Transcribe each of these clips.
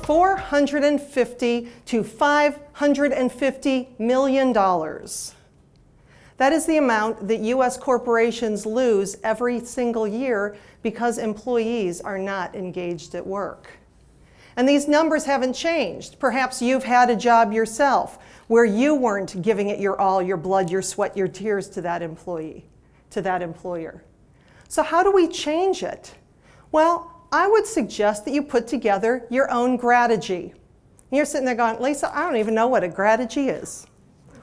$450 to $550 million. That is the amount that U.S. corporations lose every single year because employees are not engaged at work. And these numbers haven't changed. Perhaps you've had a job yourself where you weren't giving it your all, your blood, your sweat, your tears to that employee, to that employer. So how do we change it? Well, I would suggest that you put together your own Grategy. And you're sitting there going, Lisa, I don't even know what a Grategy is.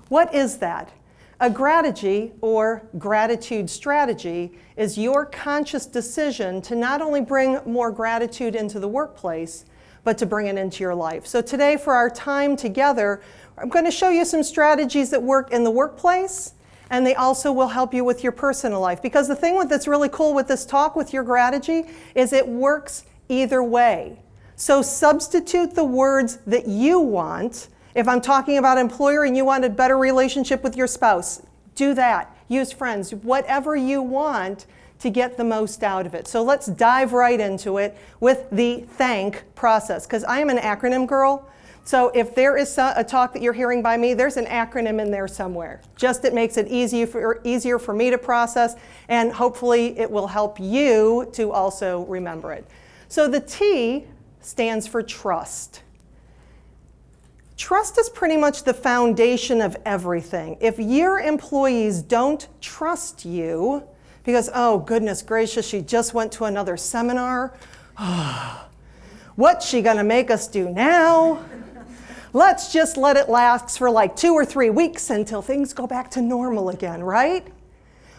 What is that? A Grategy, or gratitude strategy, is your conscious decision to not only bring more gratitude into the workplace, but to bring it into your life. So today, for our time together, I'm going to show you some strategies that work in the workplace, and they also will help you with your personal life. Because the thing that's really cool with this talk with your Grategy is it works either way. So substitute the words that you want. If I'm talking about employer and you want a better relationship with your spouse, do that. Use friends, whatever you want to get the most out of it. So let's dive right into it with the THANK process, because I am an acronym girl. So if there is a talk that you're hearing by me, there's an acronym in there somewhere. Just it makes it easier for me to process, and hopefully it will help you to also remember it. So the T stands for trust. Trust is pretty much the foundation of everything. If your employees don't trust you, because, oh goodness gracious, she just went to another seminar. What's she gonna make us do now? Let's just let it last for like 2 or 3 weeks until things go back to normal again, right?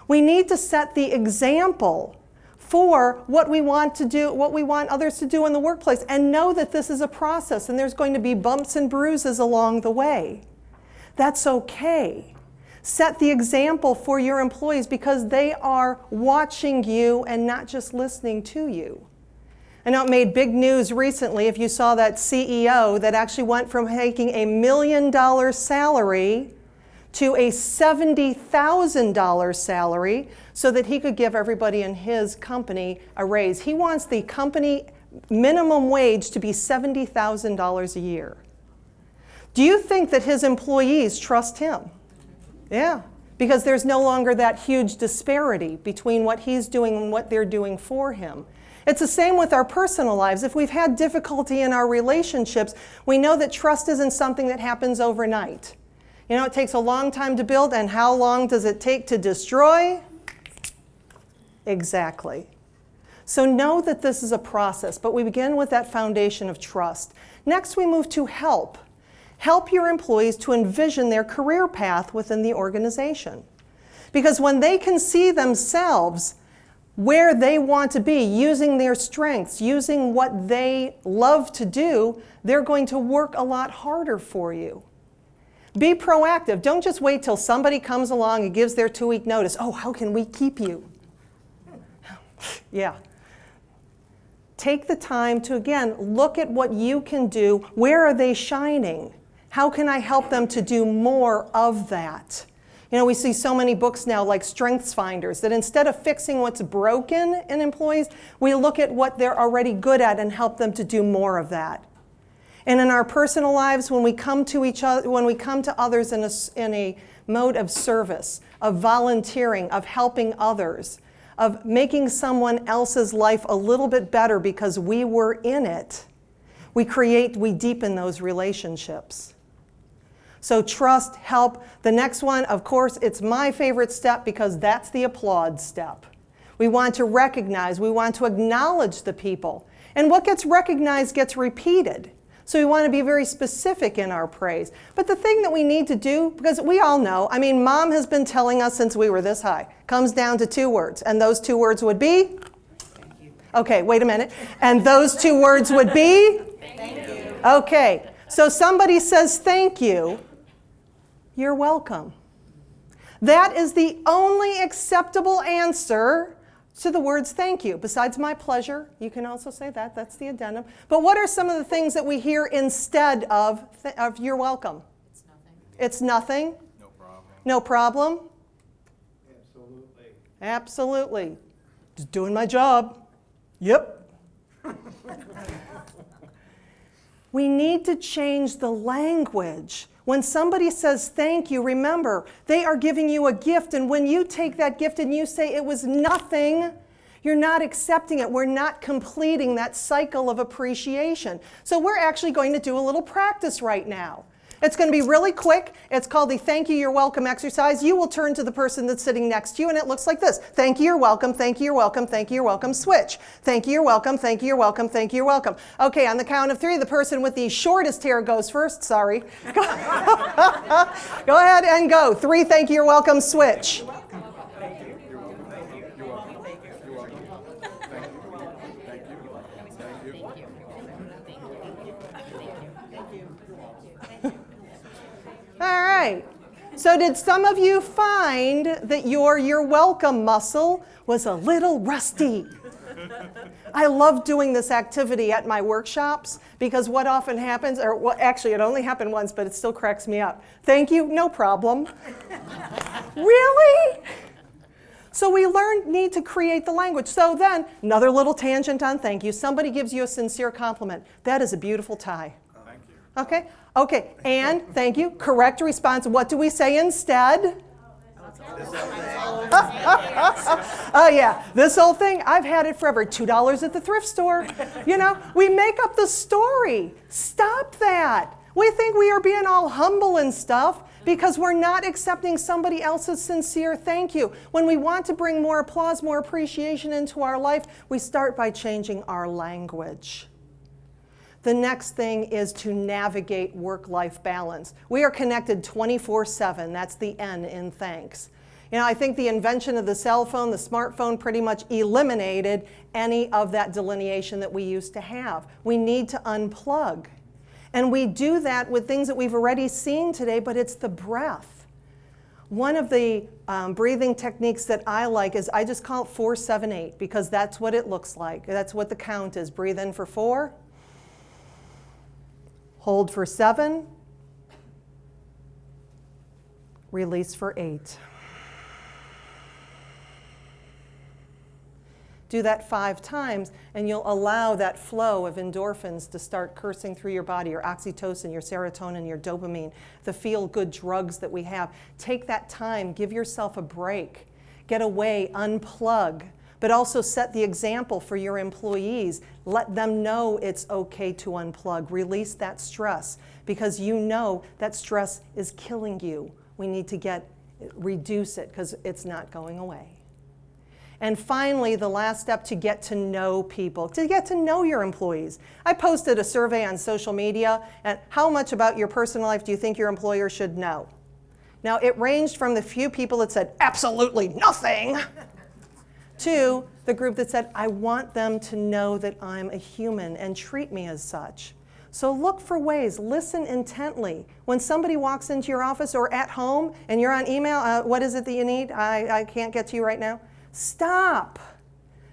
We need to set the example for what we want to do, what we want others to do in the workplace, and know that this is a process and there's going to be bumps and bruises along the way. That's okay. Set the example for your employees because they are watching you and not just listening to you. I know it made big news recently if you saw that CEO that actually went from making a $1 million salary to a $70,000 salary so that he could give everybody in his company a raise. He wants the company minimum wage to be $70,000 a year. Do you think that his employees trust him? Yeah, because there's no longer that huge disparity between what he's doing and what they're doing for him. It's the same with our personal lives. If we've had difficulty in our relationships, we know that trust isn't something that happens overnight. You know, it takes a long time to build, and how long does it take to destroy? Exactly. So know that this is a process, but we begin with that foundation of trust. Next, we move to help. Help your employees to envision their career path within the organization. Because when they can see themselves where they want to be, using their strengths, using what they love to do, they're going to work a lot harder for you. Be proactive. Don't just wait till somebody comes along and gives their 2-week notice. Oh, how can we keep you? Yeah. Take the time to, again, look at what you can do. Where are they shining? How can I help them to do more of that? You know, we see so many books now like Strengths Finders that instead of fixing what's broken in employees, we look at what they're already good at and help them to do more of that. And in our personal lives, when we come to each other, when we come to others in a mode of service, of volunteering, of helping others, of making someone else's life a little bit better because we were in it, we deepen those relationships. So trust, help. The next one, of course, it's my favorite step because that's the applaud step. We want to recognize, we want to acknowledge the people. And what gets recognized gets repeated. So we want to be very specific in our praise. But the thing that we need to do, because we all know, I mean, Mom has been telling us since we were this high, comes down to 2 words. And those 2 words would be? Thank you. Okay, wait a minute. And those 2 words would be? Thank you. Okay, so somebody says thank you. You're welcome. That is the only acceptable answer to the words thank you. Besides my pleasure, you can also say that. That's the addendum. But what are some of the things that we hear instead of you're welcome? It's nothing. It's nothing. No problem. No problem. Absolutely. Absolutely. Just doing my job. Yep. We need to change the language. When somebody says thank you, remember, they are giving you a gift, and when you take that gift and you say it was nothing, you're not accepting it. We're not completing that cycle of appreciation. So we're actually going to do a little practice right now. It's going to be really quick. It's called the thank you, you're welcome exercise. You will turn to the person that's sitting next to you, and it looks like this. Thank you, you're welcome, thank you, you're welcome, thank you, you're welcome, switch. Thank you, you're welcome, thank you, you're welcome, thank you, you're welcome. Okay, on the count of 3, the person with the shortest hair goes first. Sorry. Go ahead and go. 3, thank you, you're welcome, switch. All right. So did some of you find that your you're welcome muscle was a little rusty? I love doing this activity at my workshops because what often happens, or well, actually it only happened once, but it still cracks me up. Thank you, no problem. Really? So we need to create the language. So then, another little tangent on thank you. Somebody gives you a sincere compliment. That is a beautiful tie. Thank you. Okay? Okay, and thank you. Correct response. What do we say instead? Oh yeah, this old thing, I've had it forever. $2 at the thrift store. You know, we make up the story. Stop that. We think we are being all humble and stuff because we're not accepting somebody else's sincere thank you. When we want to bring more applause, more appreciation into our life, we start by changing our language. The next thing is to navigate work-life balance. We are connected 24/7. That's the N in thanks. You know, I think the invention of the cell phone, the smartphone, pretty much eliminated any of that delineation that we used to have. We need to unplug. And we do that with things that we've already seen today, but it's the breath. One of the breathing techniques that I like is I just call it 4-7-8 because that's what it looks like. That's what the count is. Breathe in for 4. Hold for 7. Release for 8. Do that 5 times, and you'll allow that flow of endorphins to start coursing through your body, your oxytocin, your serotonin, your dopamine, the feel-good drugs that we have. Take that time, give yourself a break, get away, unplug, but also set the example for your employees. Let them know it's okay to unplug. Release that stress, because you know that stress is killing you. We need to reduce it, because it's not going away. And finally, the last step, to get to know people, to get to know your employees. I posted a survey on social media, and how much about your personal life do you think your employer should know? Now, it ranged from the few people that said, absolutely nothing, to the group that said, I want them to know that I'm a human and treat me as such. So look for ways, listen intently. When somebody walks into your office or at home and you're on email, what is it that you need? I can't get to you right now. Stop.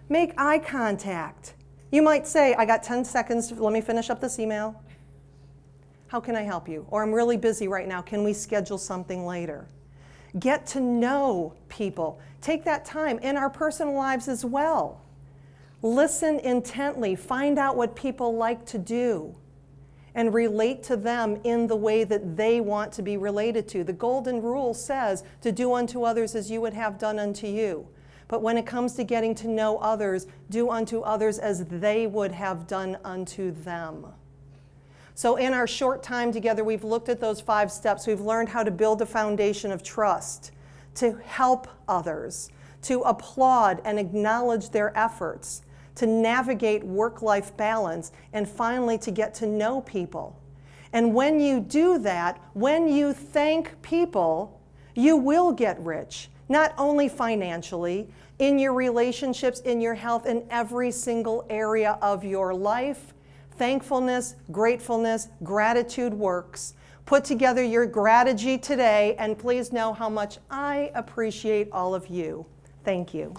Make eye contact. You might say, I got 10 seconds, let me finish up this email. How can I help you? Or I'm really busy right now, can we schedule something later? Get to know people. Take that time in our personal lives as well. Listen intently, find out what people like to do, and relate to them in the way that they want to be related to. The golden rule says to do unto others as you would have done unto you. But when it comes to getting to know others, do unto others as they would have done unto them. So in our short time together, we've looked at those 5 steps. We've learned how to build a foundation of trust, to help others, to applaud and acknowledge their efforts, to navigate work-life balance, and finally to get to know people. And when you do that, when you thank people, you will get rich. Not only financially, in your relationships, in your health, in every single area of your life. Thankfulness, gratefulness, gratitude works. Put together your Grategy today, and please know how much I appreciate all of you. Thank you.